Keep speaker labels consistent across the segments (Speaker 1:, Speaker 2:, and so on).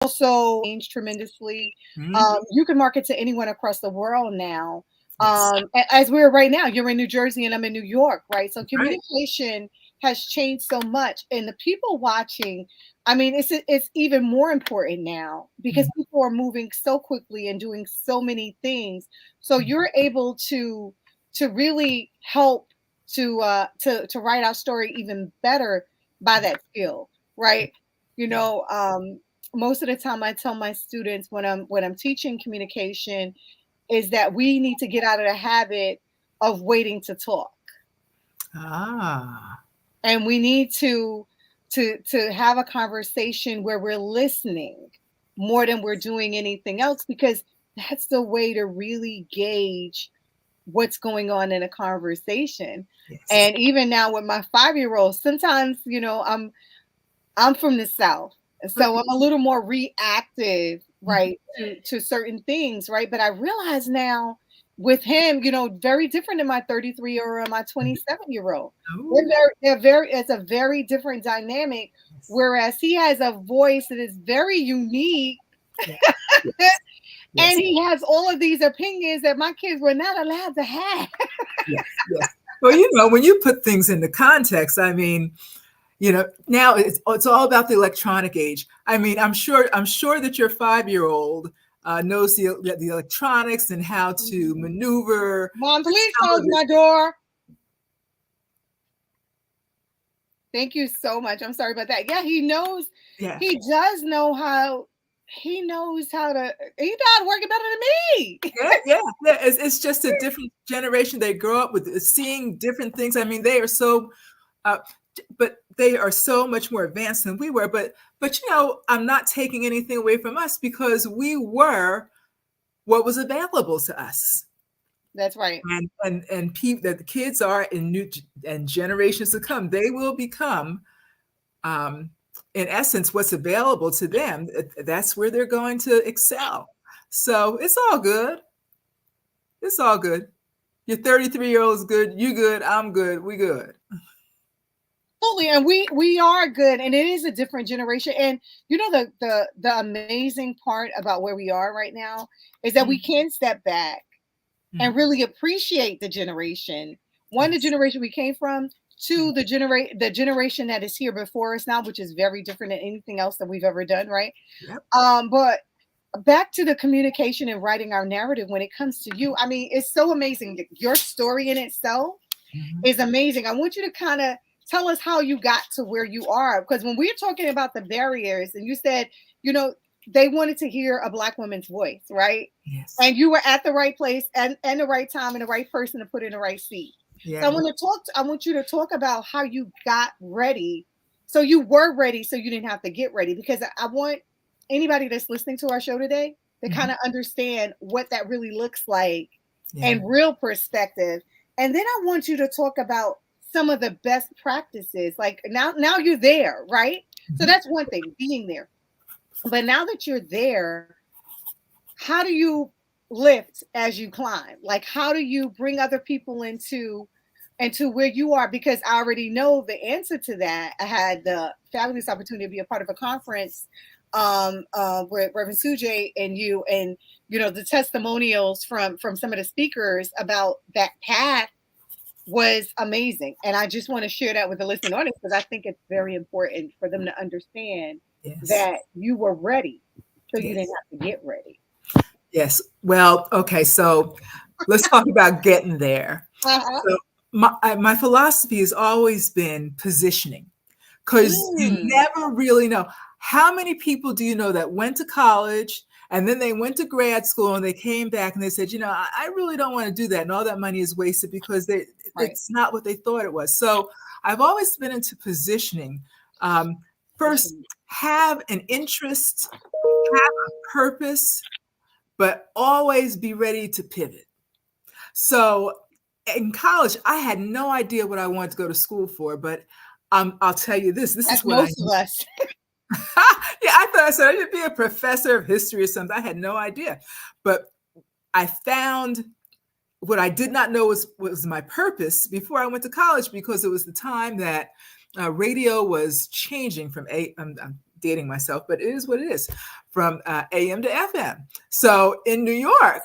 Speaker 1: also changed tremendously.
Speaker 2: Mhm.
Speaker 1: You can market to anyone across the world now.
Speaker 2: Yes.
Speaker 1: As we're right now, you're in New Jersey and I'm in New York, right? So
Speaker 2: Right.
Speaker 1: communication has changed so much, and the people watching, I mean, it's even more important now because
Speaker 2: Mhm.
Speaker 1: people are moving so quickly and doing so many things. So you're able to really help to write our story even better by that skill, right? You
Speaker 2: Yeah.
Speaker 1: know, most of the time I tell my students when I'm teaching communication is that we need to get out of the habit of waiting to talk,
Speaker 2: Ah.
Speaker 1: and we need to have a conversation where we're listening more than we're doing anything else, because that's the way to really gauge what's going on in a conversation.
Speaker 2: Yes.
Speaker 1: And even now with my 5-year-old, sometimes, I'm from the South, so
Speaker 2: Okay.
Speaker 1: I'm a little more reactive,
Speaker 2: Mhm.
Speaker 1: right, to certain things, right? But I realize now with him, very different than my 33 or my 27-year-old.
Speaker 2: Oh,
Speaker 1: It's a very different dynamic.
Speaker 2: yes.
Speaker 1: Whereas he has a voice that is very unique,
Speaker 2: Yeah. Yes.
Speaker 1: and
Speaker 2: Yes.
Speaker 1: he has all of these opinions that my kids were not allowed to have.
Speaker 2: Yes. Yes. Well, when you put things into context, I mean, now it's all about the electronic age. I mean, I'm sure that your 5-year-old knows the electronics and how to maneuver
Speaker 1: Mom,
Speaker 2: the
Speaker 1: please close
Speaker 2: television.
Speaker 1: my door. Thank you so much. I'm sorry about that. Yeah, he knows.
Speaker 2: Yeah.
Speaker 1: He does know how. He knows how to. He knows how to work it better than me.
Speaker 2: Yeah, yeah, yeah. It's just a different generation. They grow up with seeing different things. I mean, uh, but they are so much more advanced than we were. But I'm not taking anything away from us because we were what was available to us.
Speaker 1: That's right.
Speaker 2: And people that the kids are in new and generations to come, they will become, um, in essence, what's available to them. That's where they're going to excel. So it's all good. It's all good. Your 33-year-old is good. You good. I'm good. We good.
Speaker 1: Absolutely, and we are good, and it is a different generation. And the amazing part about where we are right now is that we
Speaker 2: Mm.
Speaker 1: can step back
Speaker 2: Mm.
Speaker 1: and really appreciate the generation. One, the
Speaker 2: Yes.
Speaker 1: generation we came from.
Speaker 2: Mm.
Speaker 1: Two, the generation that is here before us now, which is very different than anything else that we've ever done, right?
Speaker 2: Yep.
Speaker 1: But back to the communication and writing our narrative when it comes to you, I mean, it's so amazing. Your story in itself
Speaker 2: Mhm.
Speaker 1: is amazing. I want you to kind of tell us how you got to where you are, because when we're talking about the barriers, and you said, you know they wanted to hear a Black woman's voice, right?
Speaker 2: Yes.
Speaker 1: And you were at the right place and the right time and the right person to put in the right seat. So
Speaker 2: Yeah.
Speaker 1: I want you to talk about how you got ready. So you were ready, so you didn't have to get ready, because I want anybody that's listening to our show today to
Speaker 2: Mhm.
Speaker 1: kind of understand what that really looks like
Speaker 2: Yeah.
Speaker 1: and real perspective. And then I want you to talk about some of the best practices. Like now you're there, right? So
Speaker 2: Mhm.
Speaker 1: that's one thing, being there. But now that you're there, how do you lift as you climb? Like, how do you bring other people into where you are? Because I already know the answer to that. I had the fabulous opportunity to be a part of a conference with Reverend Sujay and you, and the testimonials from some of the speakers about that path was amazing. And I just want to share that with the listening audience, because I think it's very important for them to understand
Speaker 2: Yes.
Speaker 1: that you were ready, so you didn't
Speaker 2: Yes.
Speaker 1: have to get ready.
Speaker 2: Yes. Well, okay. So let's talk about getting there.
Speaker 1: Uh-huh.
Speaker 2: So my philosophy has always been positioning, because you
Speaker 1: Mm,
Speaker 2: never really know. How many people do you know that went to college and then they went to grad school and they came back and they said, I really don't want to do that. And all that money is wasted because
Speaker 1: right.
Speaker 2: it's not what they thought it was. So I've always been into positioning. Um, First,
Speaker 1: Position.
Speaker 2: have an interest, have a purpose, but always be ready to pivot. So in college, I had no idea what I wanted to go to school for, but I'll tell you this. This is
Speaker 1: That's
Speaker 2: what I
Speaker 1: most of us.
Speaker 2: yeah, I thought I said I should be a professor of history or something. I had no idea. But I found what I did not know was my purpose before I went to college, because it was the time that radio was changing from dating myself, but it is what it is, from AM to FM. So in New York,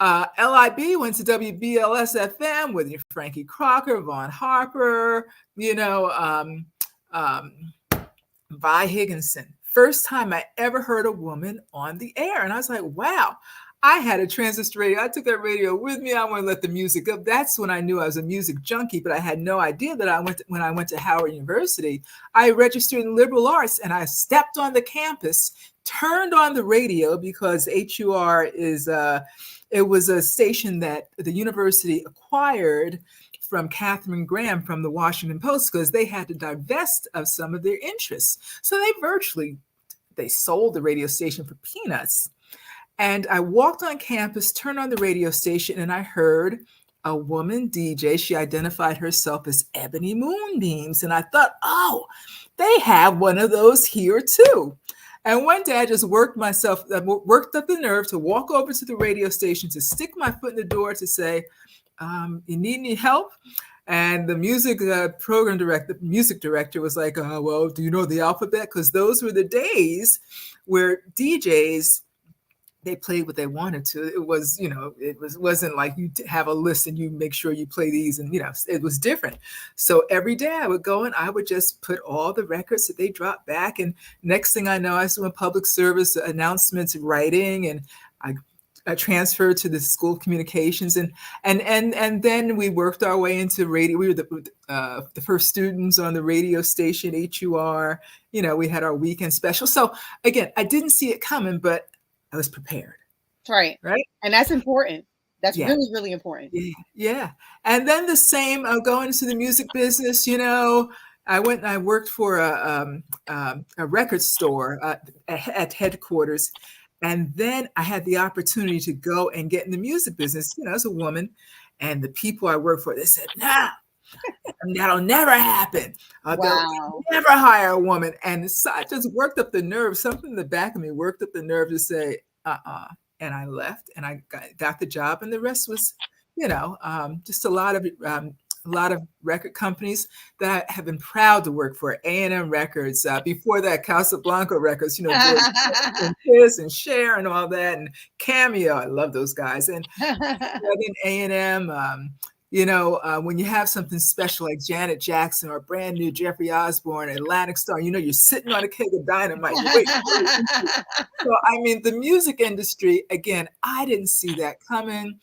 Speaker 2: LIB went to WBLS FM with your Frankie Crocker, Vaughn Harper, you know, Vi Higginson. First time I ever heard a woman on the air. And I was like, wow, I had a transistor radio. I took that radio with me. I want to let the music up. That's when I knew I was a music junkie, but I had no idea that when I went to Howard University, I registered in liberal arts and I stepped on the campus, turned on the radio because HUR it was a station that the university acquired from Catherine Graham from the Washington Post because they had to divest of some of their interests. So they sold the radio station for peanuts. And I walked on campus, turned on the radio station, and I heard a woman DJ. She identified herself as Ebony Moonbeams. And I thought, oh, they have one of those here too. And one day I just worked up the nerve to walk over to the radio station, to stick my foot in the door to say, you need any help? And the music music director was like, well, do you know the alphabet? Because those were the days where DJs, they played what they wanted to. It was, wasn't like you have a list and you make sure you play these, and it was different. So every day I would go and I would just put all the records that they dropped back. And next thing I know, I was doing public service announcements, writing, and I transferred to the School of Communications, and then we worked our way into radio. We were the first students on the radio station, HUR. We had our weekend special. So again, I didn't see it coming, but I was prepared.
Speaker 1: Right. And that's important. That's really, really important.
Speaker 2: Yeah. And then the same, going into the music business, I went and I worked for a record store at headquarters. And then I had the opportunity to go and get in the music business, as a woman. And the people I worked for, they said, nah, that'll never happen. They'll never hire a woman. And so I just worked up the nerve. Something in the back of me worked up the nerve to say, And I left and I got the job. And the rest was, just a lot of record companies that I have been proud to work for. A&M Records, before that, Casablanca Records, George and Chris and Cher and all that, and Cameo. I love those guys. And then A&M, when you have something special like Janet Jackson or brand new Jeffrey Osborne, Atlantic Star, you're sitting on a keg of dynamite. So, the music industry, again, I didn't see that coming.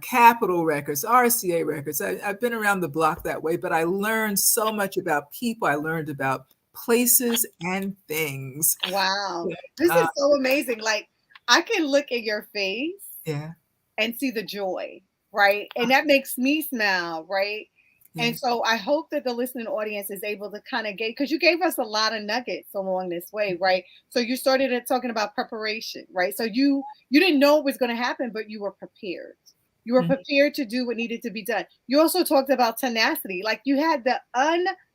Speaker 2: Capitol Records, RCA Records. I've been around the block that way, but I learned so much about people. I learned about places and things.
Speaker 1: Wow. This is so amazing. Like, I can look at your face and see the joy, right? And that makes me smile, right? Yeah. And so I hope that the listening audience is able to kind of get, because you gave us a lot of nuggets along this way, right? So you started talking about preparation, right? So you didn't know it was going to happen, but you were prepared. You were prepared to do what needed to be done. You also talked about tenacity. Like, you had the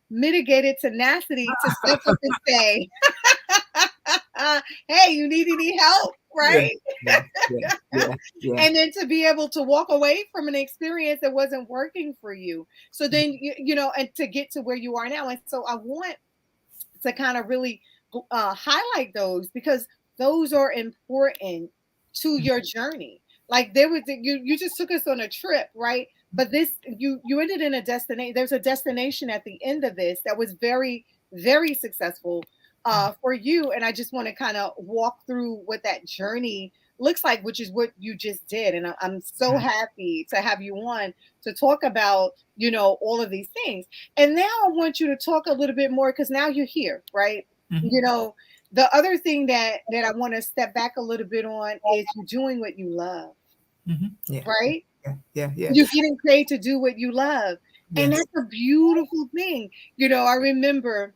Speaker 1: unmitigated tenacity to step up and say, hey, you need any help, right? Yeah. And then to be able to walk away from an experience that wasn't working for you. So then, and to get to where you are now. And so I want to kind of really highlight those, because those are important to your journey. Like, there was, you just took us on a trip, right? But this, you ended in a destination. There's a destination at the end of this that was very, very successful for you. And I just want to kind of walk through what that journey looks like, which is what you just did. And I'm so happy to have you on to talk about, all of these things. And now I want you to talk a little bit more, because now you're here, right? Mm-hmm. The other thing that I want to step back a little bit on is you're doing what you love, right?
Speaker 2: Yeah.
Speaker 1: You're getting paid to do what you love. Yes. And that's a beautiful thing. I remember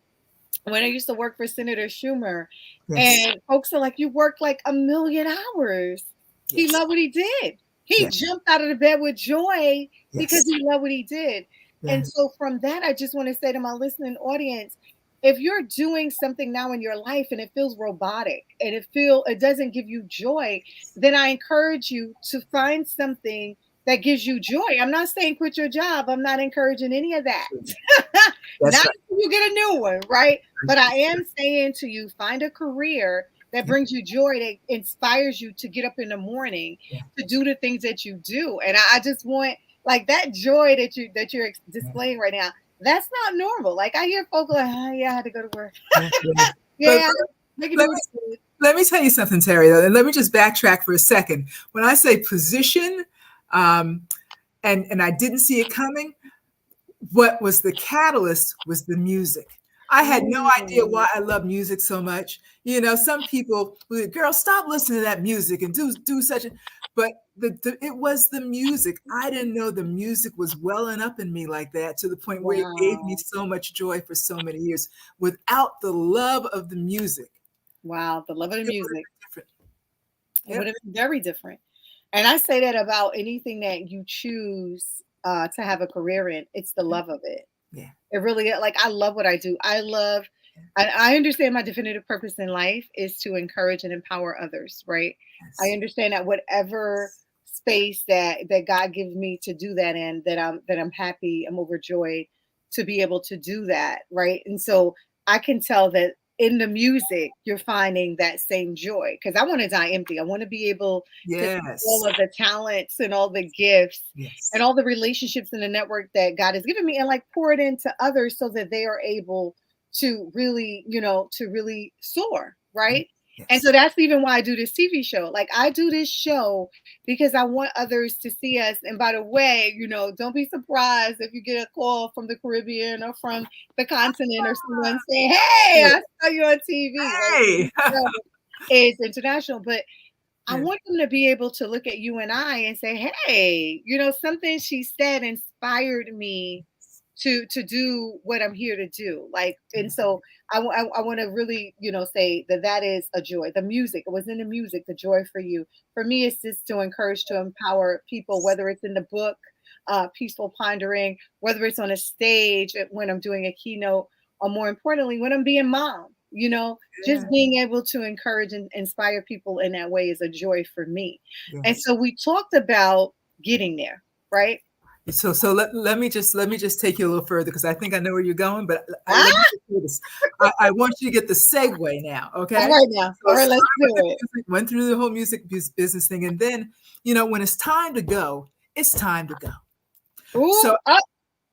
Speaker 1: when I used to work for Senator Schumer, and folks are like, you worked like 1 million hours. He loved what he did. He jumped out of the bed with joy because he loved what he did. And so from that, I just want to say to my listening audience, if you're doing something now in your life and it feels robotic and it doesn't give you joy, then I encourage you to find something that gives you joy. I'm not saying quit your job. I'm not encouraging any of that.
Speaker 2: That's
Speaker 1: Not
Speaker 2: right.
Speaker 1: until you get a new one, right? But I am saying to you, find a career that
Speaker 2: Yeah,
Speaker 1: brings you joy, that inspires you to get up in the morning
Speaker 2: yeah,
Speaker 1: to do the things that you do. And I just want like that joy that you're
Speaker 2: yeah,
Speaker 1: displaying right now. That's not normal. Like I hear folks like, oh, yeah, I had to go to work.
Speaker 2: yeah, yeah. But
Speaker 1: Yeah, they can
Speaker 2: let
Speaker 1: do
Speaker 2: me
Speaker 1: what they do.
Speaker 2: let me tell you something, Terry, though, and let me just backtrack for a second. When I say position, um, and I didn't see it coming, what was the catalyst was the music. I had no idea
Speaker 1: Mm,
Speaker 2: why I love music so much. Some people, girl, stop listening to that music and do such a, but it was the music. I didn't know the music was welling up in me like that to the point where it gave me
Speaker 1: wow.
Speaker 2: so much joy for so many years. Without the love of the music,
Speaker 1: Wow. The love of the
Speaker 2: it would have
Speaker 1: music.
Speaker 2: been different.
Speaker 1: It would
Speaker 2: Yep.
Speaker 1: have been very different. And I say that about anything that you choose to have a career in. It's the love of it.
Speaker 2: Yeah.
Speaker 1: It really like I love what I do. I understand my definitive purpose in life is to encourage and empower others, right? I
Speaker 2: Yes.
Speaker 1: understand that whatever space that God gives me to do that in, that I'm happy, I'm overjoyed to be able to do that, right? And so I can tell that in the music you're finding that same joy because I want to die empty. I want to be able to take all
Speaker 2: Yes.
Speaker 1: of the talents and all the gifts and
Speaker 2: Yes.
Speaker 1: all the relationships in the network that God has given me and like pour it into others so that they are able to really, to really soar, right? And so
Speaker 2: Yes.
Speaker 1: that's even why I do this TV show. Like I do this show because I want others to see us. And by the way, don't be surprised if you get a call from the Caribbean or from the continent or someone saying, "Hey, I saw you on TV." Right?
Speaker 2: Hey.
Speaker 1: This show is international, but I
Speaker 2: Yeah.
Speaker 1: want them to be able to look at you and I and say, "Hey, something she said inspired me to do what I'm here to do." Like, and so I want to really, say that is a joy. The music, it was in the music, the joy for you. For me, it's just to encourage, to empower people, whether it's in the book, Peaceful Pondering, whether it's on a stage when I'm doing a keynote, or more importantly, when I'm being mom. Just
Speaker 2: Yeah.
Speaker 1: being able to encourage and inspire people in that way is a joy for me. And
Speaker 2: Yes.
Speaker 1: so we talked about getting there, right?
Speaker 2: So let me just take you a little further because I think I know where you're going, but let me
Speaker 1: Ah,
Speaker 2: just do this. I want you to get the segue now,
Speaker 1: all
Speaker 2: okay?
Speaker 1: right now.
Speaker 2: So
Speaker 1: All
Speaker 2: it
Speaker 1: right, let's
Speaker 2: started with
Speaker 1: do
Speaker 2: the
Speaker 1: it.
Speaker 2: music, went through the whole music business thing, and then when it's time to go, it's time to go.
Speaker 1: Ooh,
Speaker 2: So
Speaker 1: up.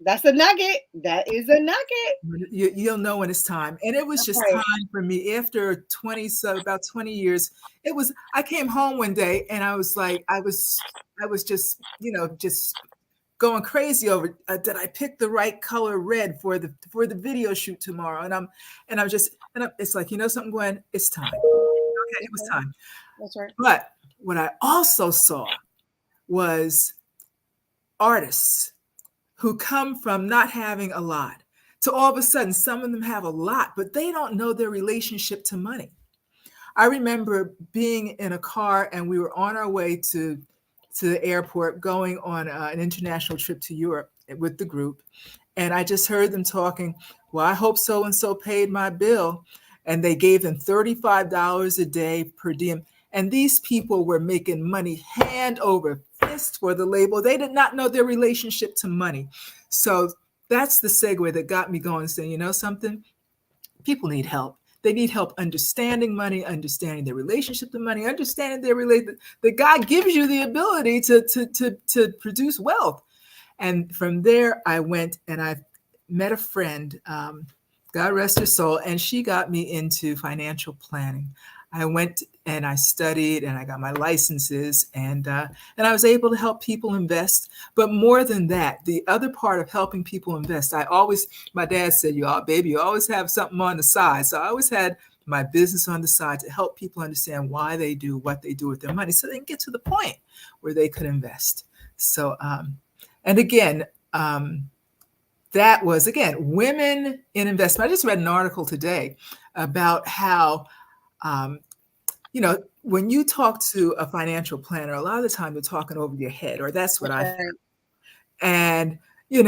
Speaker 1: That's a nugget. That is a nugget.
Speaker 2: you'll know when it's time, and it was
Speaker 1: That's
Speaker 2: just
Speaker 1: right.
Speaker 2: time for me after about 20 years. I came home one day and I was like, I was just just going crazy over did I pick the right color red for the video shoot tomorrow, and I'm just it's like, something, Gwen, it's time. Okay, it
Speaker 1: That's
Speaker 2: was
Speaker 1: right.
Speaker 2: time.
Speaker 1: That's right.
Speaker 2: But what I also saw was artists who come from not having a lot to all of a sudden some of them have a lot, but they don't know their relationship to money. I remember being in a car and we were on our way to the airport going on an international trip to Europe with the group. And I just heard them talking, well, I hope so and so paid my bill. And they gave them $35 a day per diem. And these people were making money hand over fist for the label. They did not know their relationship to money. So that's the segue that got me going, saying, something? People need help. They need help understanding money, understanding their relationship to money, understanding their relate that God gives you the ability to produce wealth. And from there, I went and I met a friend, God rest her soul, and she got me into financial planning. I went and I studied and I got my licenses, and I was able to help people invest. But more than that, the other part of helping people invest, my dad said, baby, you always have something on the side. So I always had my business on the side to help people understand why they do what they do with their money so they can get to the point where they could invest. So, and again, that was again women in investment. I just read an article today about how when you talk to a financial planner, a lot of the time they're talking over your head, or that's what
Speaker 1: That's
Speaker 2: I found.
Speaker 1: right.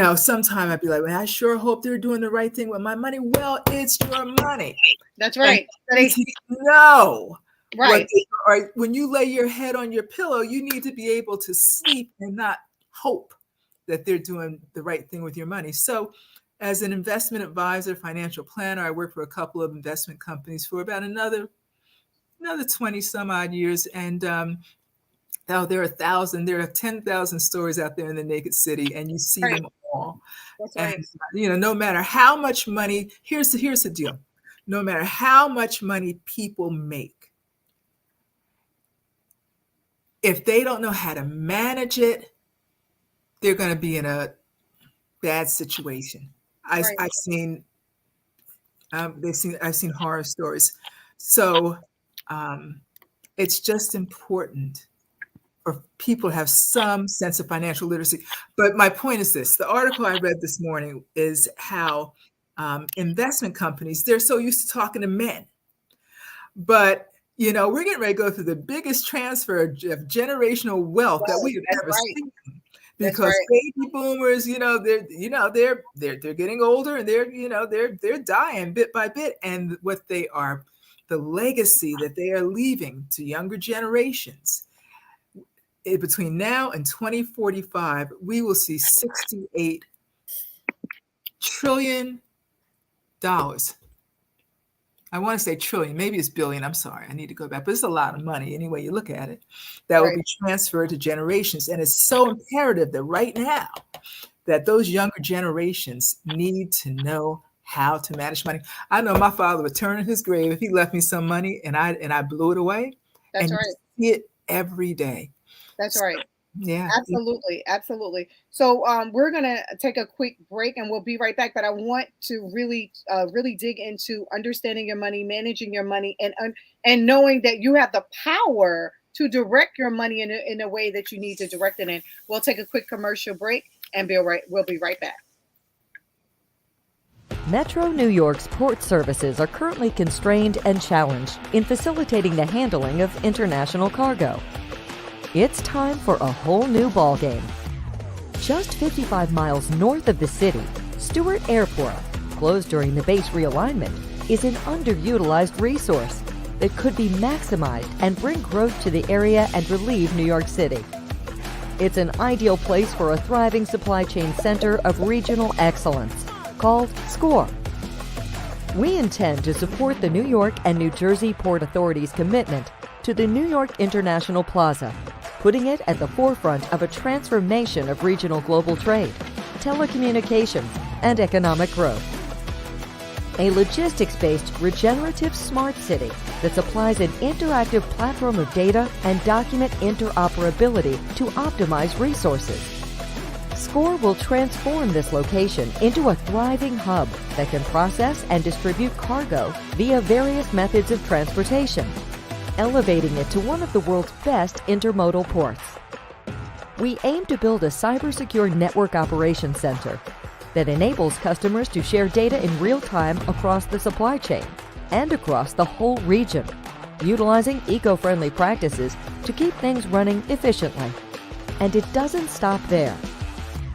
Speaker 2: And sometimes I'd be like, well, I sure hope they're doing the right thing with my money. Well, it's your money,
Speaker 1: That's
Speaker 2: and
Speaker 1: right. So
Speaker 2: you need to know what
Speaker 1: right.
Speaker 2: or when you lay your head on your pillow, you need to be able to sleep and not hope that they're doing the right thing with your money. So as an investment advisor, financial planner, I work for a couple of investment companies for about another 20 some odd years. And now there are 10,000 stories out there in the naked city, and you see
Speaker 1: Right.
Speaker 2: them all.
Speaker 1: That's
Speaker 2: And
Speaker 1: right.
Speaker 2: no matter how much money, here's the deal. No matter how much money people make, if they don't know how to manage it, they're going to be in a bad situation. I've
Speaker 1: Right.
Speaker 2: seen I've seen horror stories. So it's just important for people to have some sense of financial literacy. But my point is this: the article I read this morning is how investment companies, they're so used to talking to men, but we're getting ready to go through the biggest transfer of generational wealth that
Speaker 1: Well,
Speaker 2: we have
Speaker 1: that's
Speaker 2: ever
Speaker 1: right.
Speaker 2: seen.
Speaker 1: That's
Speaker 2: Because
Speaker 1: right.
Speaker 2: baby boomers, they're getting older, and they're dying bit by bit. And the legacy that they are leaving to younger generations, between now and 2045, we will see $68 trillion. I want to say trillion, maybe it's billion. I'm sorry, I need to go back, but it's a lot of money any way you look at it that will
Speaker 1: Right.
Speaker 2: be transferred to generations. And it's so imperative that right now that those younger generations need to know how to manage money. I know my father would turn in his grave if he left me some money and I blew it away,
Speaker 1: That's
Speaker 2: and you
Speaker 1: right.
Speaker 2: see it every day.
Speaker 1: That's
Speaker 2: So,
Speaker 1: right.
Speaker 2: yeah.
Speaker 1: Absolutely, absolutely. So we're gonna take a quick break, and we'll be right back. But I want to really dig into understanding your money, managing your money, and knowing that you have the power to direct your money in a way that you need to direct it in. We'll take a quick commercial break, and we'll be right back.
Speaker 3: Metro New York's port services are currently constrained and challenged in facilitating the handling of international cargo. It's time for a whole new ballgame. Just 55 miles north of the city, Stewart Airport, closed during the base realignment, is an underutilized resource that could be maximized and bring growth to the area and relieve New York City. It's an ideal place for a thriving supply chain center of regional excellence called SCORE. We intend to support the New York and New Jersey Port Authority's commitment to the New York International Plaza, putting it at the forefront of a transformation of regional global trade, telecommunications, and economic growth. A logistics-based regenerative smart city that supplies an interactive platform of data and document interoperability to optimize resources. SCORE will transform this location into a thriving hub that can process and distribute cargo via various methods of transportation, elevating it to one of the world's best intermodal ports. We aim to build a cybersecure network operations center that enables customers to share data in real time across the supply chain and across the whole region, utilizing eco-friendly practices to keep things running efficiently. And it doesn't stop there.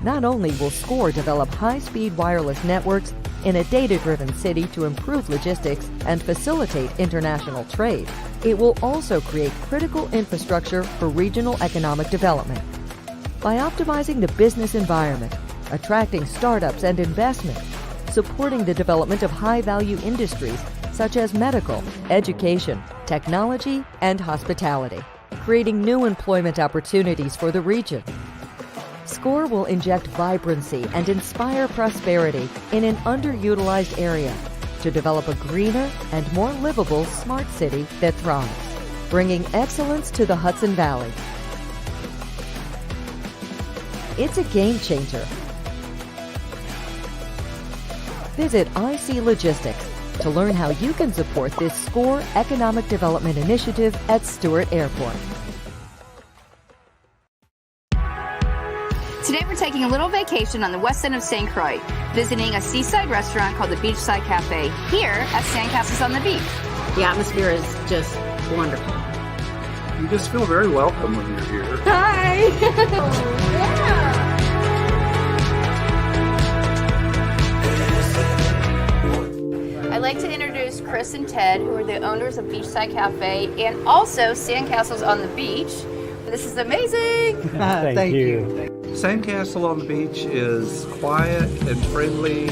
Speaker 3: Not only will SCORE develop high-speed wireless networks in a data-driven city to improve logistics and facilitate international trade, it will also create critical infrastructure for regional economic development. By optimizing the business environment, attracting startups and investment, supporting the development of high-value industries such as medical, education, technology, and hospitality, creating new employment opportunities for the region. SCORE will inject vibrancy and inspire prosperity in an underutilized area to develop a greener and more livable smart city that thrives, bringing excellence to the Hudson Valley. It's a game changer. Visit IC Logistics to learn how you can support this SCORE economic development initiative at Stewart Airport.
Speaker 4: Today we're taking a little vacation on the west end of St. Croix, visiting a seaside restaurant called the Beachside Cafe here at Sandcastles on the Beach.
Speaker 5: The atmosphere is just wonderful.
Speaker 6: You just feel very welcome when you're here.
Speaker 5: Hi!
Speaker 4: I'd like to introduce Chris and Ted, who are the owners of Beachside Cafe and also Sandcastles on the Beach. This is amazing!
Speaker 7: Thank you.
Speaker 6: Sandcastle on the beach is quiet and friendly,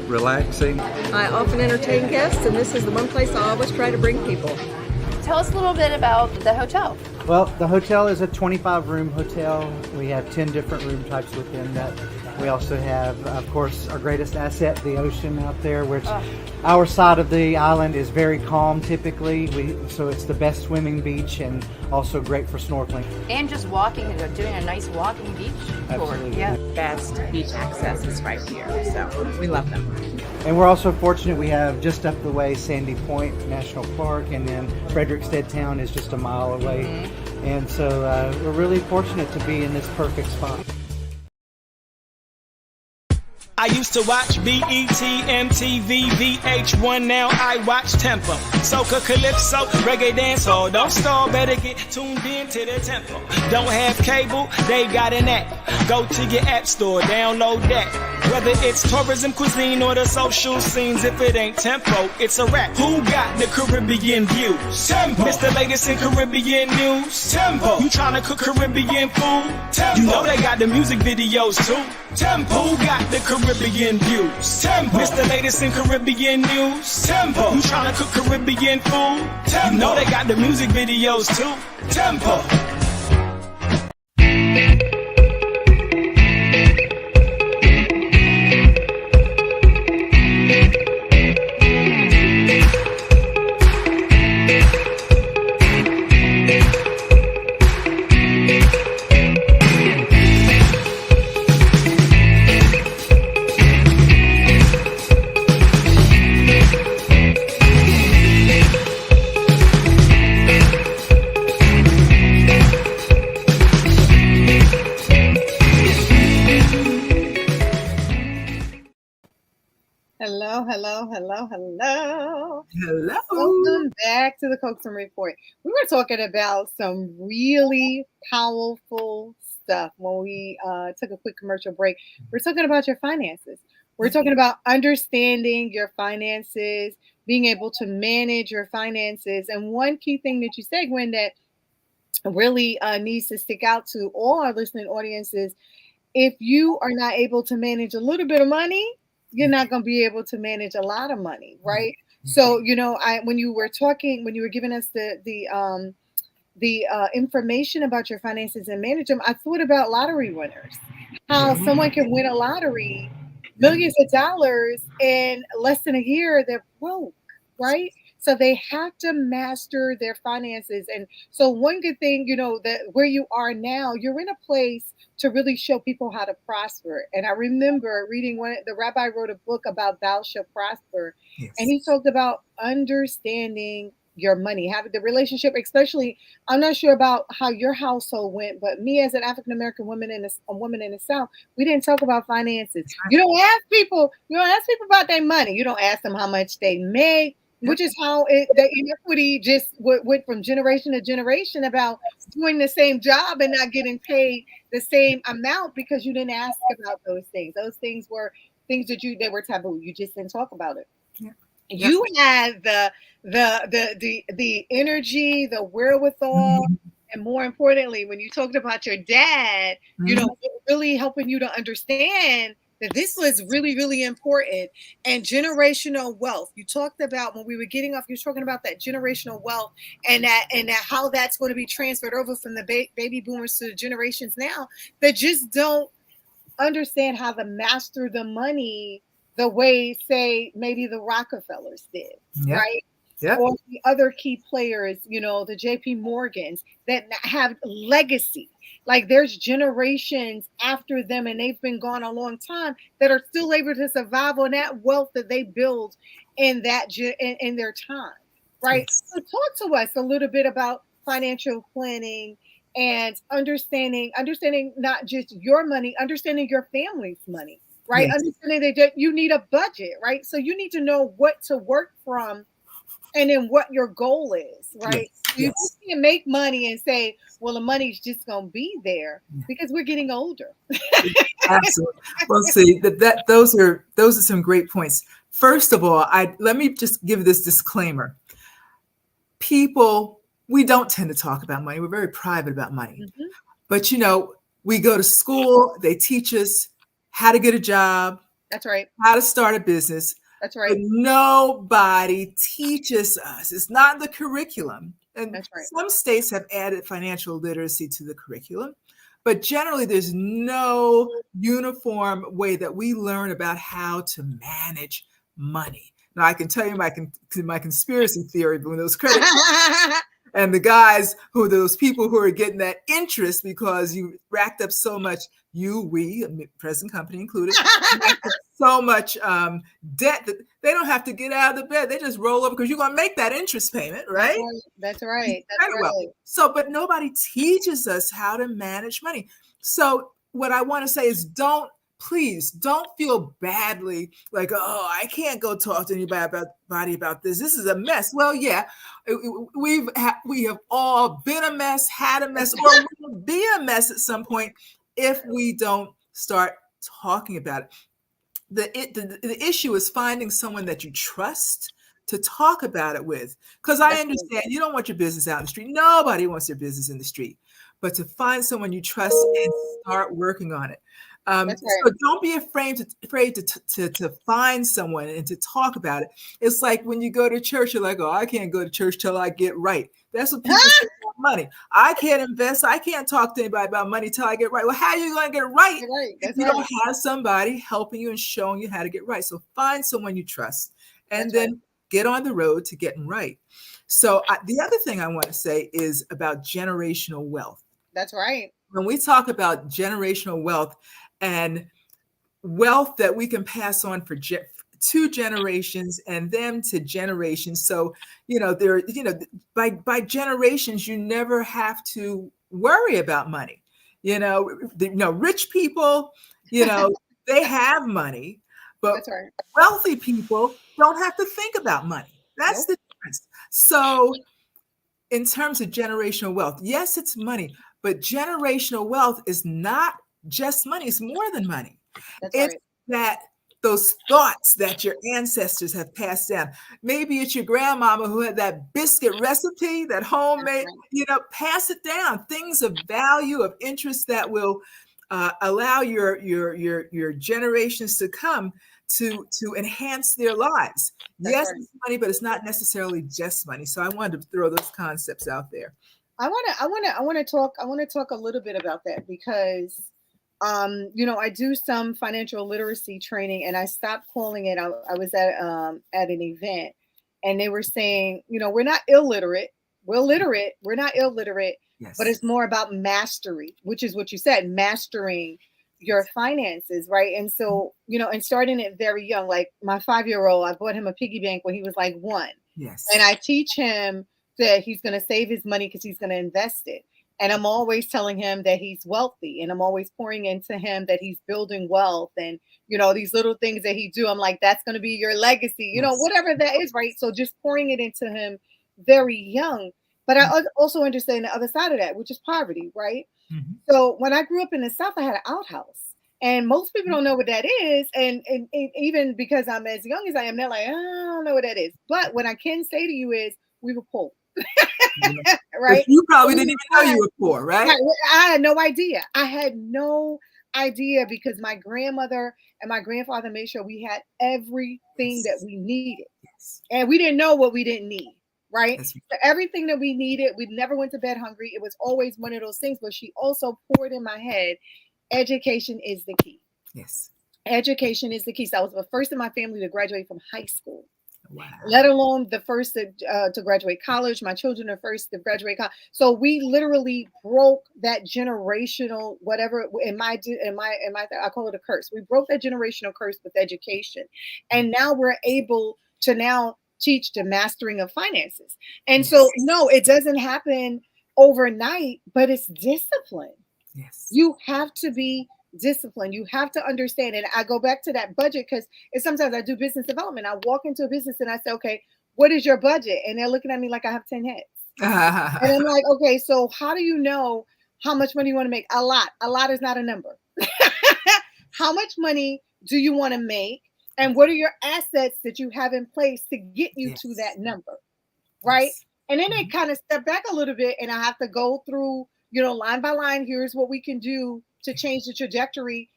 Speaker 6: relaxing.
Speaker 7: I often entertain guests, and this is the one place I always try to bring people.
Speaker 4: Tell us a little bit about the hotel.
Speaker 8: Well, the hotel is a 25-room hotel. We have 10 different room types within that. We also have, of course, our greatest asset, the ocean out there, which our side of the island is very calm typically. So it's the best swimming beach and also great for snorkeling.
Speaker 4: And just walking, doing a nice walking beach tour.
Speaker 8: Absolutely.
Speaker 4: Yeah.
Speaker 9: Best beach access is right here, so we love them.
Speaker 8: And we're also fortunate we have just up the way Sandy Point National Park, and then Frederickstead Town is just a mile away. And so we're really fortunate to be in this perfect spot.
Speaker 10: I used to watch BET, MTV, VH1, now I watch Tempo. Soca, Calypso, Reggae Dancehall. Don't stall, better get tuned in to the tempo. Don't have cable, they got an app. Go to your app store, download that. Whether it's tourism, cuisine, or the social scenes, if it ain't Tempo, it's a rap. Who got the Caribbean views? Tempo. It's the latest in Caribbean news. Tempo. You tryna cook Caribbean food? Tempo. You know they got the music videos too. Tempo. Who got the Caribbean views? Tempo. It's the latest in Caribbean news. Tempo. You tryna cook Caribbean food? Tempo. You know they got the music videos too. Tempo.
Speaker 1: Hello.
Speaker 2: Hello.
Speaker 1: Welcome back to the Coaxum Report. We were talking about some really powerful stuff when we took a quick commercial break. We're talking about your finances. We're talking about understanding your finances, being able to manage your finances. And one key thing that you said, Gwen, that really needs to stick out to all our listening audiences, if you are not able to manage a little bit of money, you're not going to be able to manage a lot of money, right? So, when you were giving us the information about your finances and manage them, I thought about lottery winners, how someone can win a lottery, millions of dollars, in less than a year, they're broke, right? So they have to master their finances. And so one good thing, that where you are now, you're in a place to really show people how to prosper. And I remember reading the rabbi wrote a book about thou shalt prosper. Yes. And he talked about understanding your money, having the relationship, especially, I'm not sure about how your household went, but me as an African-American woman in the South, we didn't talk about finances. You don't ask people about their money. You don't ask them how much they make, which is how the inequity just went from generation to generation about doing the same job and not getting paid the same amount because you didn't ask about those things. Those things were things they were taboo. You just didn't talk about it. Yeah. You had the energy, the wherewithal, and more importantly, when you talked about your dad, really helping you to understand that this was really, really important. And generational wealth. You talked about when we were getting off, you're talking about that generational wealth and that how that's going to be transferred over from the baby boomers to the generations now that just don't understand how to master the money the way, say, maybe the Rockefellers did, right? Yep. Or the other key players, the JP Morgans that have legacy. Like there's generations after them and they've been gone a long time that are still able to survive on that wealth that they build in their time, right? Yes. So talk to us a little bit about financial planning and understanding not just your money, understanding your family's money, right? Yes. Understanding that you need a budget, right? So you need to know what to work from and then what your goal is, right? Yes. You just can't make money and say, well, the money's just going to be there because we're getting older.
Speaker 2: Absolutely. Well, see, those are some great points. First of all, let me just give this disclaimer. People, we don't tend to talk about money. We're very private about money. Mm-hmm. But, We go to school, they teach us how to get a job,
Speaker 1: That's right.
Speaker 2: how to start a business.
Speaker 1: That's
Speaker 2: But
Speaker 1: right.
Speaker 2: nobody teaches us. It's not in the curriculum. And
Speaker 1: That's right.
Speaker 2: some states have added financial literacy to the curriculum. But generally, there's no uniform way that we learn about how to manage money. Now, I can tell you my conspiracy theory, but when those credit and the guys those people who are getting that interest because you racked up so much, we, present company included, racked up so much debt that they don't have to get out of the bed. They just roll over because you're going to make that interest payment, right?
Speaker 1: That's right. That's right.
Speaker 2: Well. So, but nobody teaches us how to manage money. So what I want to say is please don't feel badly like, oh, I can't go talk to anybody about this. This is a mess. Well, yeah, we have all been a mess, had a mess, or will be a mess at some point if we don't start talking about it. The issue is finding someone that you trust to talk about it with. Because I understand you don't want your business out in the street. Nobody wants their business in the street. But to find someone you trust and start working on it. So don't be afraid to find someone and to talk about it. It's like when you go to church, you're like, oh, I can't go to church till I get right. That's what people say about money. I can't invest. I can't talk to anybody about money till I get right. Well, how are you going to get right if you don't have somebody helping you and showing you how to get right? So find someone you trust and then get on the road to getting right. So the other thing I want to say is about generational wealth.
Speaker 1: That's right.
Speaker 2: When we talk about generational wealth and wealth that we can pass on for 2 generations and them to generations. So, by generations, you never have to worry about money. Rich people, they have money, but wealthy people don't have to think about money. That's the difference. So in terms of generational wealth, yes, it's money, but generational wealth is not just money. It's more than money. It's that those thoughts that your ancestors have passed down. Maybe it's your grandmama who had that biscuit recipe, that homemade, pass it down. Things of value, of interest that will allow your generations to come to enhance their lives. Yes, it's money, but it's not necessarily just money. So I wanted to throw those concepts out there.
Speaker 1: I want to talk a little bit about that because I do some financial literacy training and I stopped calling it. I was at an event and they were saying, we're not illiterate. We're literate. We're not illiterate, but it's more about mastery, which is what you said, mastering your finances, right? And so, and starting it very young, like my 5-year-old, I bought him a piggy bank when he was like 1.
Speaker 2: Yes.
Speaker 1: And I teach him that he's going to save his money because he's going to invest it. And I'm always telling him that he's wealthy and I'm always pouring into him that he's building wealth and, these little things that he do. I'm like, that's going to be your legacy, whatever that is. Right. So just pouring it into him very young. But I also understand the other side of that, which is poverty. Right. Mm-hmm. So when I grew up in the South, I had an outhouse and most people don't know what that is. And even because I'm as young as I am, they're like, I don't know what that is. But what I can say to you is we were poor. Right.
Speaker 2: You probably didn't even know you were poor, right?
Speaker 1: I had no idea. I had no idea because my grandmother and my grandfather made sure we had everything that we needed. And we didn't know what we didn't need. Right. So everything that we needed, we never went to bed hungry. It was always one of those things. But she also poured in my head, education is the key.
Speaker 2: Yes.
Speaker 1: Education is the key. So I was the first in my family to graduate from high school.
Speaker 2: Wow.
Speaker 1: Let alone the first to graduate college. My children are first to graduate college. So we literally broke that generational whatever in my I call it a curse. We broke that generational curse with education, and now we're able to now teach the mastering of finances. And so no, it doesn't happen overnight, but it's discipline.
Speaker 2: Yes,
Speaker 1: you have to be discipline. You have to understand. And I go back to that budget because sometimes I do business development. I walk into a business and I say, okay, what is your budget? And they're looking at me like I have 10 heads. And I'm like, okay, so how do you know how much money you want to make? A lot. A lot is not a number. How much money do you want to make? And what are your assets that you have in place to get you to that number? Right. Yes. And then they kind of step back a little bit and I have to go through, line by line. Here's what we can do to change the trajectory,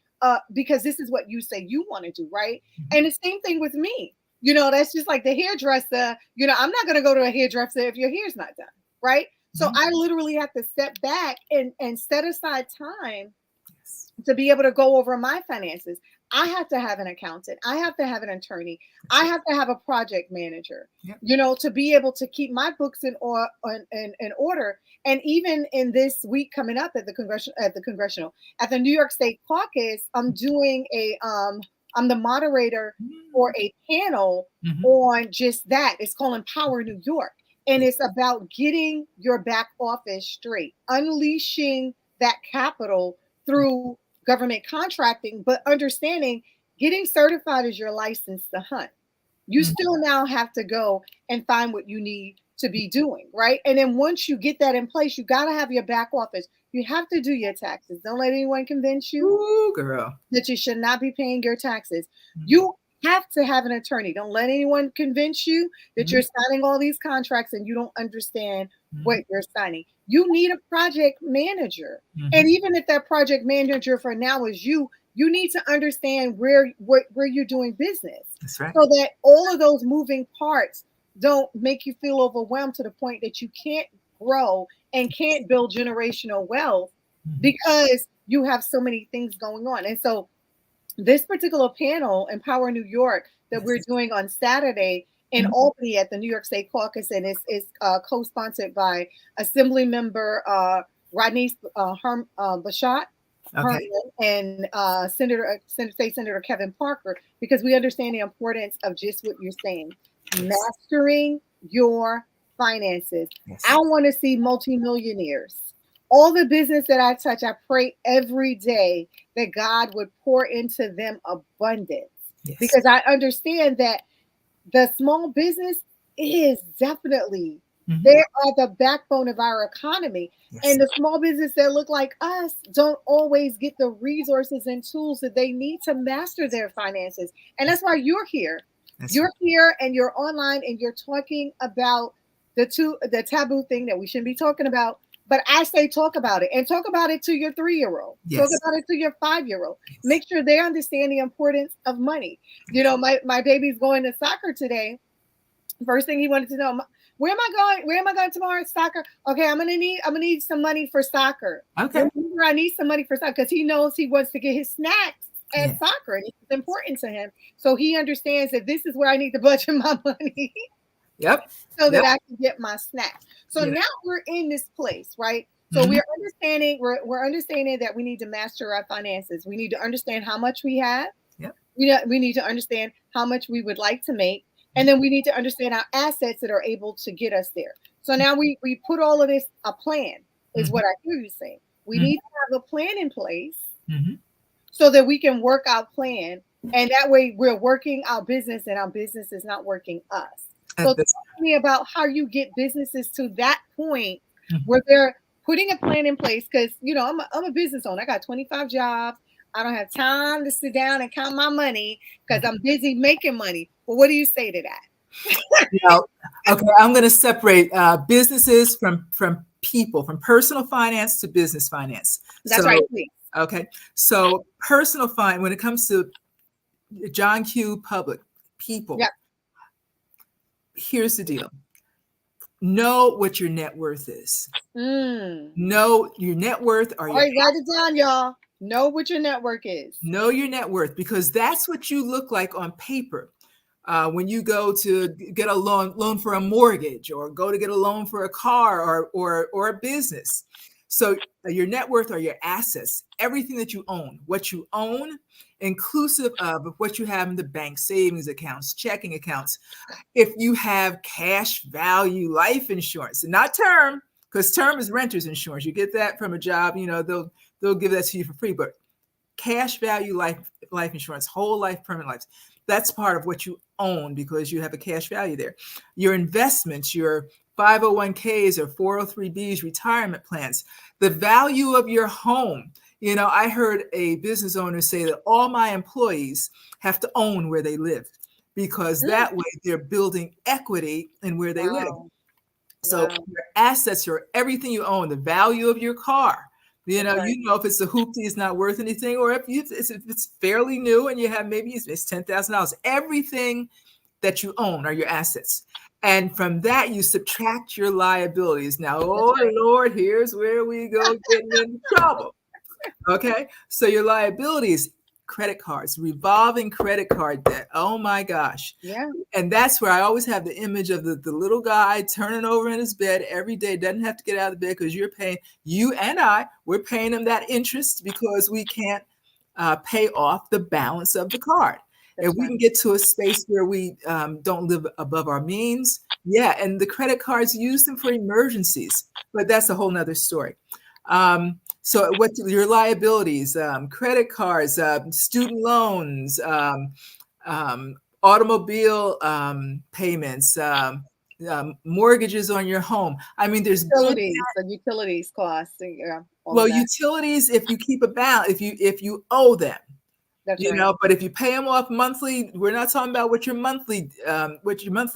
Speaker 1: because this is what you say you want to do, right? And the same thing with me. That's just like the hairdresser. I'm not going to go to a hairdresser if your hair's not done, right? So I literally have to step back and set aside time to be able to go over my finances. I have to have an accountant. I have to have an attorney. I have to have a project manager, to be able to keep my books in order. And even in this week coming up at the New York State Caucus, I'm doing I'm the moderator for a panel on just that. It's called Empower New York. And it's about getting your back office straight, unleashing that capital through government contracting, but understanding getting certified as your license to hunt. You still now have to go and find what you need to be doing, right? And then once you get that in place, you got to have your back office. You have to do your taxes. Don't let anyone convince you that you should not be paying your taxes. You have to have an attorney. Don't let anyone convince you that you're signing all these contracts and you don't understand what you're signing. You need a project manager. And even if that project manager for now is you need to understand where you're doing business.
Speaker 2: That's right.
Speaker 1: So that all of those moving parts don't make you feel overwhelmed to the point that you can't grow and can't build generational wealth because you have so many things going on. And so this particular panel, Empower New York, that we're doing on Saturday in Albany at the New York State Caucus, and is co-sponsored by Assembly Member Rodney Bashat and State Senator Kevin Parker, because we understand the importance of just what you're saying, mastering your finances. I want to see multimillionaires. All the business that I touch, I pray every day that God would pour into them abundance, because I understand that the small business is definitely, they are the backbone of our economy. And the small business that look like us don't always get the resources and tools that they need to master their finances. And that's why you're here. You're here and you're online and you're talking about the taboo thing that we shouldn't be talking about. But I say talk about it, and talk about it to your 3-year-old. Talk about it to your 5-year-old. Make sure they understand the importance of money. My baby's going to soccer today. First thing he wanted to know, where am I going? Where am I going tomorrow? Soccer. Okay, I'm gonna need some money for soccer.
Speaker 2: Okay.
Speaker 1: I need some money for soccer because he knows he wants to get his snacks at soccer, and it's important to him. So he understands that this is where I need to budget my money. So that I can get my snack. So now we're in this place, right? So we're understanding that we need to master our finances. We need to understand how much we have. We need to understand how much we would like to make. And then we need to understand our assets that are able to get us there. So now we put all of this, a plan is what I hear you saying. We need to have a plan in place so that we can work our plan. And that way we're working our business and our business is not working us. So talk to me about how you get businesses to that point where they're putting a plan in place. Because, I'm a business owner. I got 25 jobs. I don't have time to sit down and count my money because I'm busy making money. Well, what do you say to that?
Speaker 2: Okay, I'm going to separate businesses from people, from personal finance to business finance.
Speaker 1: That's right. Please.
Speaker 2: Okay, so personal finance, when it comes to John Q. Public people, here's the deal. Know what your net worth is. Know your net worth.
Speaker 1: All right, write it down, y'all. Know what your net worth is.
Speaker 2: Know your net worth, because that's what you look like on paper. When you go to get a loan for a mortgage, or go to get a loan for a car or a business. So your net worth are your assets, everything that you own, what you own, inclusive of what you have in the bank, savings accounts, checking accounts. If you have cash value life insurance, and not term, because term is renter's insurance. You get that from a job, they'll give that to you for free. But cash value life insurance, whole life, permanent life, that's part of what you own because you have a cash value there. Your investments, your 501ks or 403bs, retirement plans, the value of your home. I heard a business owner say that all my employees have to own where they live, because that way they're building equity in where they live. So your assets are everything you own, the value of your car,
Speaker 1: Right.
Speaker 2: You know if it's a hoopty, it's not worth anything, or if it's fairly new and you have maybe it's $10,000. Everything that you own are your assets. And from that, you subtract your liabilities. Now, oh
Speaker 1: That's right.
Speaker 2: Lord, here's where we go getting into trouble. Okay. So your liabilities, credit cards, revolving credit card debt. Oh my gosh.
Speaker 1: Yeah.
Speaker 2: And that's where I always have the image of the little guy turning over in his bed every day, doesn't have to get out of bed because you're paying, you and we're paying him that interest because we can't pay off the balance of the card.
Speaker 1: That's
Speaker 2: If we
Speaker 1: right.
Speaker 2: can get to a space where we don't live above our means, yeah, and the credit cards, use them for emergencies, but that's a whole nother story. So what your liabilities, credit cards, student loans, automobile payments, mortgages on your home. I mean, there's good.
Speaker 1: Utilities costs, yeah, all
Speaker 2: Well,
Speaker 1: of that.
Speaker 2: utilities, if you keep a balance, if you owe them,
Speaker 1: That's right.
Speaker 2: but if you pay them off monthly, we're not talking about what your monthly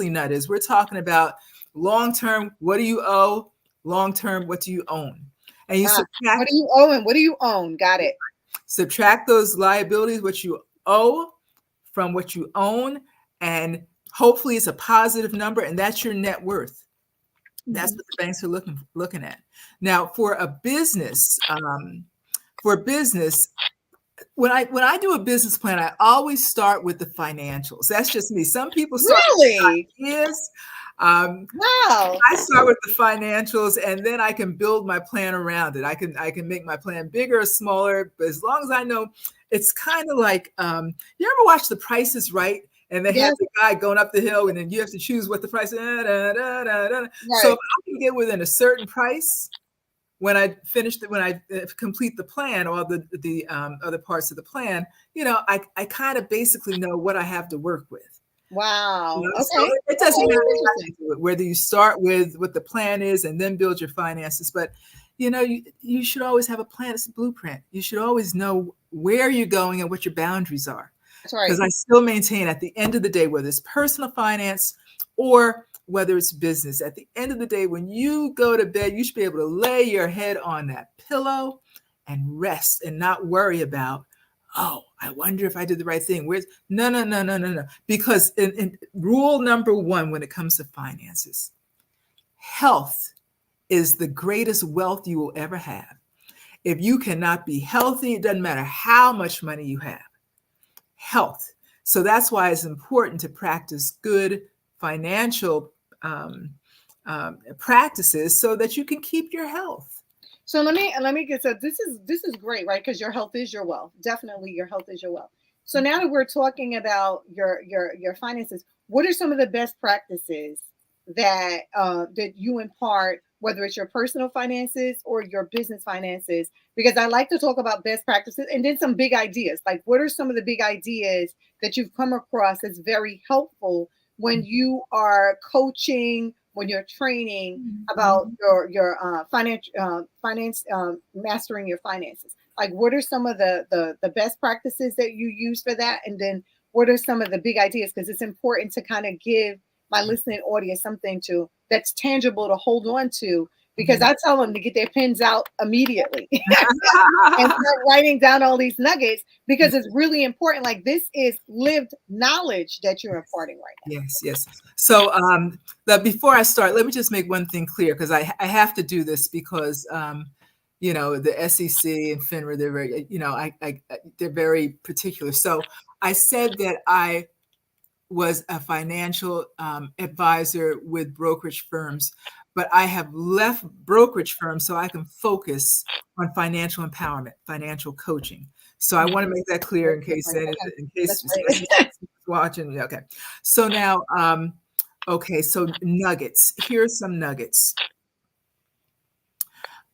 Speaker 2: nut is. We're talking about long term. What do you owe? Long term, what do you own? And you subtract.
Speaker 1: What do you owe and what do you own? Got it.
Speaker 2: Subtract those liabilities, what you owe, from what you own, and hopefully it's a positive number, and that's your net worth. That's what the banks are looking at. Now, for a business, when I do a business plan, I always start with the financials. That's just me. Some people start
Speaker 1: Really?
Speaker 2: with ideas.
Speaker 1: Wow.
Speaker 2: I start with the financials, and then I can build my plan around it. I can make my plan bigger or smaller, but as long as I know, it's kind of like you ever watch The Price is Right? And they have the guy going up the hill, and then you have to choose what the price is. Right. So if I can get within a certain price when I complete the plan or the other parts of the plan, I kind of basically know what I have to work with.
Speaker 1: Wow. Okay.
Speaker 2: So it doesn't matter whether you start with what the plan is and then build your finances, but you should always have a plan. It's a blueprint. You should always know where you're going and what your boundaries are.
Speaker 1: That's right.
Speaker 2: Because I still maintain at the end of the day, whether it's personal finance or whether it's business, at the end of the day, when you go to bed, you should be able to lay your head on that pillow and rest and not worry about, oh, I wonder if I did the right thing. No. Because in rule number one, when it comes to finances, health is the greatest wealth you will ever have. If you cannot be healthy, it doesn't matter how much money you have. Health. So that's why it's important to practice good financial practices so that you can keep your health.
Speaker 1: So let me get, so this is great, right? Because your health is your wealth. Definitely, your health is your wealth. So now that we're talking about your finances, what are some of the best practices that that you impart, whether it's your personal finances or your business finances? Because I like to talk about best practices and then some big ideas. Like, what are some of the big ideas that you've come across that's very helpful when you are coaching, when you're training about your finance, mastering your finances? Like, what are some of the best practices that you use for that? And then what are some of the big ideas? Because it's important to kind of give my listening audience something that's tangible to hold on to, because I tell them to get their pens out immediately and start writing down all these nuggets, because it's really important. Like, this is lived knowledge that you're imparting right now.
Speaker 2: Yes. So before I start, let me just make one thing clear, because I have to do this because the SEC and FINRA, they're very, they're very particular. So I said that I was a financial advisor with brokerage firms, but I have left brokerage firms so I can focus on financial empowerment, financial coaching. So I want to make that clear in case watching. Okay. So now, so nuggets. Here's some nuggets.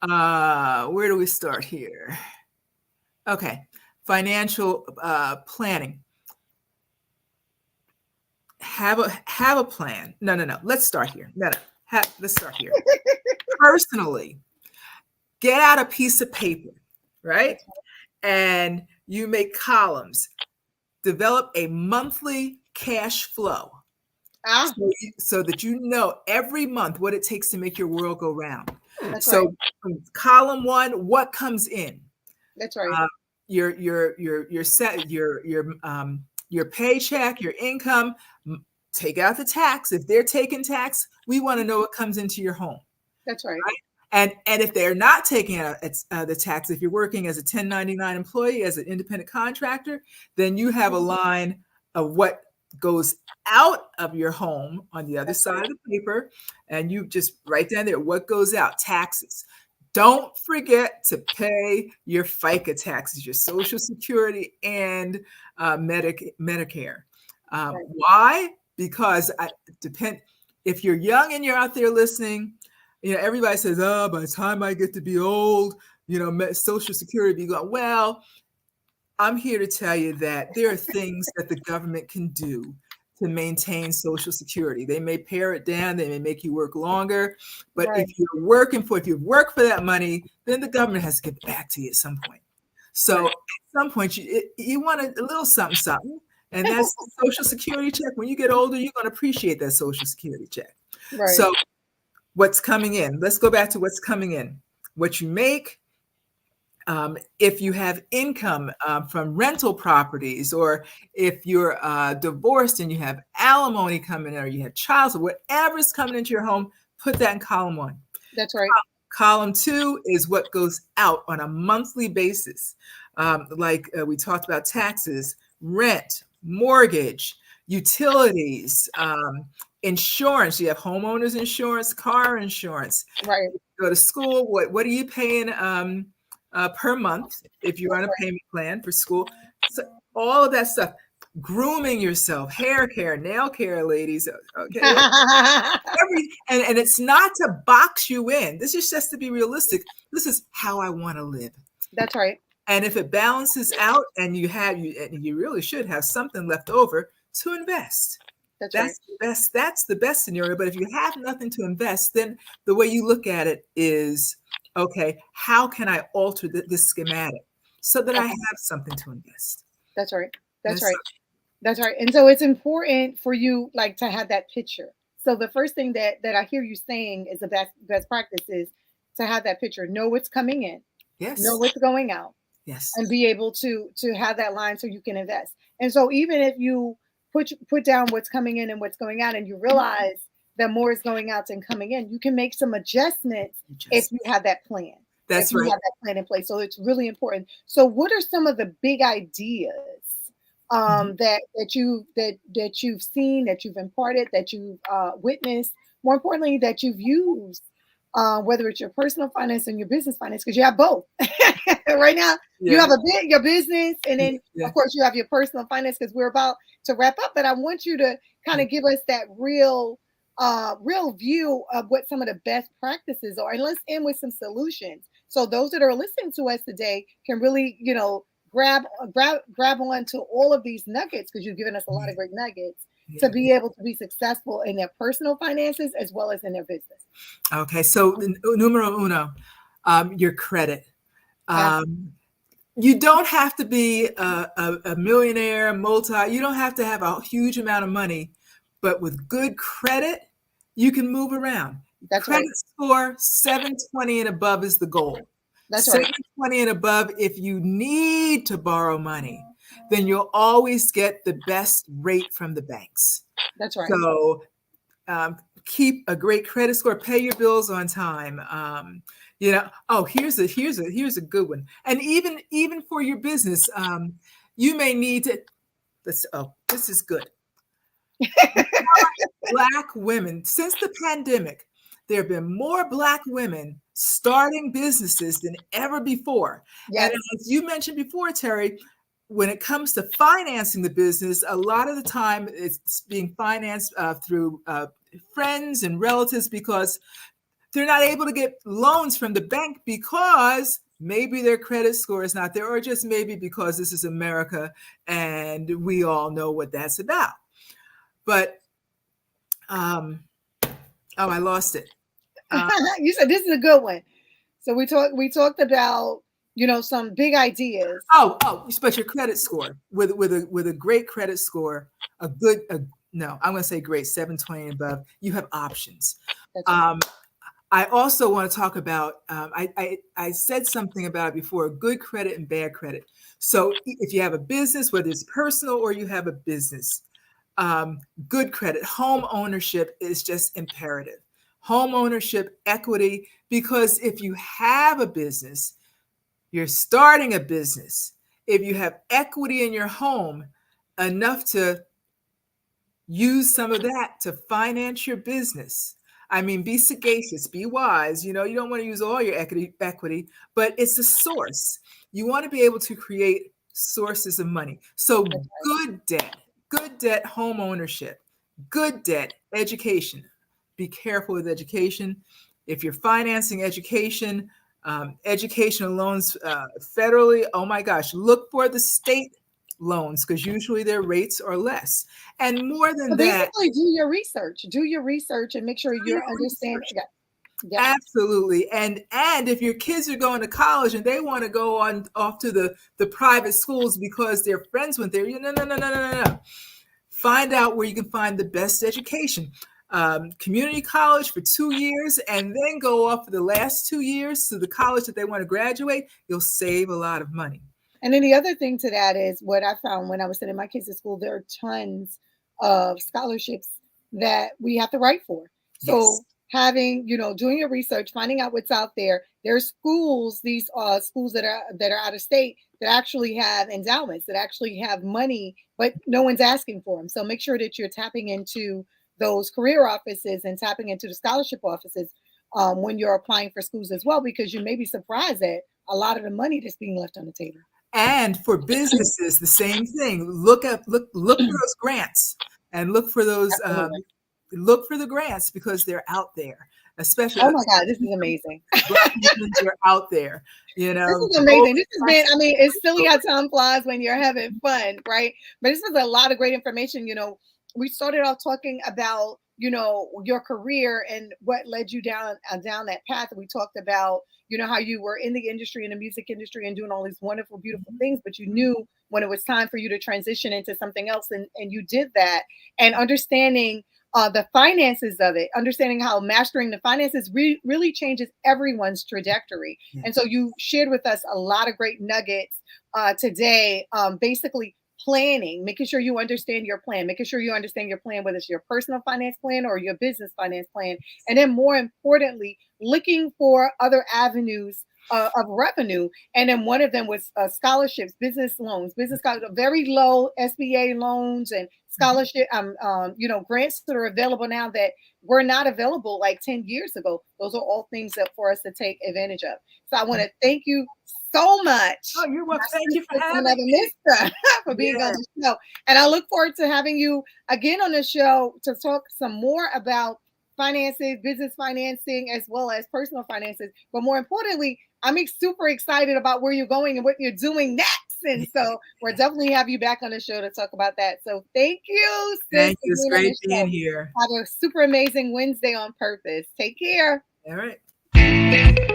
Speaker 2: Where do we start here? Okay. Financial planning. Have a plan. No. Let's start here. Let's start here. Personally, get out a piece of paper, right? And you make columns. Develop a monthly cash flow so that you know every month what it takes to make your world go round.
Speaker 1: That's right.
Speaker 2: So column 1, what comes in?
Speaker 1: That's right.
Speaker 2: Your paycheck, your income. Take out the tax. If they're taking tax, we want to know what comes into your home.
Speaker 1: That's right.
Speaker 2: And if they're not taking out the tax, if you're working as a 1099 employee, as an independent contractor, then you have a line of what goes out of your home on the other side of the paper, and you just write down there what goes out. Taxes. Don't forget to pay your FICA taxes, your Social Security and Medicare. Why? Because if you're young and you're out there listening, everybody says, oh, by the time I get to be old, Social Security be gone. Well, I'm here to tell you that there are things that the government can do to maintain Social Security. They may pare it down, they may make you work longer, but if you've worked for that money, then the government has to give it back to you at some point. So at some point, you want a little something, something. And that's the Social Security check. When you get older, you're going to appreciate that Social Security check.
Speaker 1: Right.
Speaker 2: So what's coming in? Let's go back to what's coming in. What you make, if you have income from rental properties, or if you're divorced and you have alimony coming in, or you have child support, whatever's coming into your home, put that in column 1.
Speaker 1: That's right.
Speaker 2: Column 2 is what goes out on a monthly basis. We talked about taxes, rent, mortgage, utilities, insurance. You have homeowners insurance, car insurance.
Speaker 1: Right.
Speaker 2: Go to school. What are you paying per month if you're on a payment plan for school? So all of that stuff. Grooming yourself, hair care, nail care, ladies. Okay. And it's not to box you in. This is just to be realistic. This is how I want to live.
Speaker 1: That's right.
Speaker 2: And if it balances out, and you really should have something left over to invest. That's
Speaker 1: right.
Speaker 2: The best. That's the best scenario. But if you have nothing to invest, then the way you look at it is, okay, how can I alter this schematic so that I have something to invest?
Speaker 1: That's right. That's right. That's right. And so it's important for you, like, to have that picture. So the first thing that I hear you saying is the best practice is to have that picture. Know what's coming in.
Speaker 2: Yes.
Speaker 1: Know what's going out.
Speaker 2: Yes.
Speaker 1: And be able to have that line so you can invest. And so even if you put down what's coming in and what's going out, and you realize that more is going out than coming in, you can make some adjustments if you have that plan.
Speaker 2: That's
Speaker 1: right.
Speaker 2: You
Speaker 1: have that plan in place. So it's really important. So what are some of the big ideas that you've seen, that you've imparted, that you've witnessed, more importantly, that you've used, whether it's your personal finance and your business finance, because you have both. Right now, you have your business, and then of course you have your personal finance, because we're about to wrap up. But I want you to kind of give us that real view of what some of the best practices are, and let's end with some solutions. So those that are listening to us today can really, grab on to all of these nuggets, because you've given us a lot of great nuggets to be able to be successful in their personal finances as well as in their business.
Speaker 2: Okay, so numero uno, your credit. You don't have to be a millionaire, you don't have to have a huge amount of money, but with good credit, you can move around.
Speaker 1: That's
Speaker 2: credit
Speaker 1: right.
Speaker 2: Score 720 and above is the goal.
Speaker 1: That's right.
Speaker 2: 720 and above, if you need to borrow money, then you'll always get the best rate from the banks.
Speaker 1: That's right.
Speaker 2: So keep a great credit score, pay your bills on time. Here's a good one. And even for your business, you may need to, this is good. Black women, since the pandemic, there have been more Black women starting businesses than ever before.
Speaker 1: Yes.
Speaker 2: And as you mentioned before, Terry, when it comes to financing the business, a lot of the time it's being financed through friends and relatives, because they're not able to get loans from the bank because maybe their credit score is not there, or just maybe because this is America and we all know what that's about. But I lost it.
Speaker 1: You said this is a good one. So we talked about, some big ideas.
Speaker 2: But your credit score, with a great credit score, I'm going to say great, 720 and above, you have options.
Speaker 1: That's right.
Speaker 2: I also want to talk about, I said something about it before, good credit and bad credit. So if you have a business, whether it's personal or you have a business, good credit, home ownership is just imperative. Home ownership, equity, because if you have a business, you're starting a business. If you have equity in your home, enough to use some of that to finance your business. I mean, be sagacious, be wise. You don't want to use all your equity, but it's a source. You want to be able to create sources of money. So good debt, home ownership, good debt, education. Be careful with education. If you're financing education, educational loans federally, oh my gosh, look for the state loans because usually their rates are less. And more than
Speaker 1: So
Speaker 2: that,
Speaker 1: basically, do your research and make sure you're understanding. Yeah.
Speaker 2: Absolutely. And if your kids are going to college and they want to go off to the private schools because their friends went there, no. Find out where you can find the best education. Community college for 2 years and then go off for the last 2 years to the college that they want to graduate. You'll save a lot of money.
Speaker 1: And then the other thing to that is what I found when I was sending my kids to school, there are tons of scholarships that we have to write for. So
Speaker 2: Yes.
Speaker 1: having, doing your research, finding out what's out there. There's schools, these schools that are out of state that actually have endowments, that actually have money, but no one's asking for them. So make sure that you're tapping into those career offices and tapping into the scholarship offices when you're applying for schools as well, because you may be surprised at a lot of the money that's being left on the table.
Speaker 2: And for businesses, the same thing. Look for those grants and look for those. Look for the grants because they're out there. Especially,
Speaker 1: oh my God, this is amazing.
Speaker 2: They're out there.
Speaker 1: This is amazing. This has been. I mean, it's silly how time flies when you're having fun, right? But this was a lot of great information. We started off talking about your career and what led you down that path. We talked about how you were in the industry, in the music industry, and doing all these wonderful, beautiful things, but you knew when it was time for you to transition into something else, and you did that. And understanding the finances of it, understanding how mastering the finances really changes everyone's trajectory. Yeah. And so you shared with us a lot of great nuggets today, basically planning, making sure you understand your plan, whether it's your personal finance plan or your business finance plan. And then more importantly, looking for other avenues of revenue. And then one of them was scholarships, business loans, very low SBA loans and scholarship, grants that are available now that were not available like 10 years ago. Those are all things that for us to take advantage of. So I want to thank you so much.
Speaker 2: Oh, you're welcome. Thank you for having me.
Speaker 1: For being on the show. And I look forward to having you again on the show to talk some more about finances, business financing, as well as personal finances. But more importantly, I'm super excited about where you're going and what you're doing next. And so we'll definitely have you back on the show to talk about that. So thank you.
Speaker 2: Thank you. It's great being here.
Speaker 1: Have a super amazing Wednesday on purpose. Take care.
Speaker 2: All right.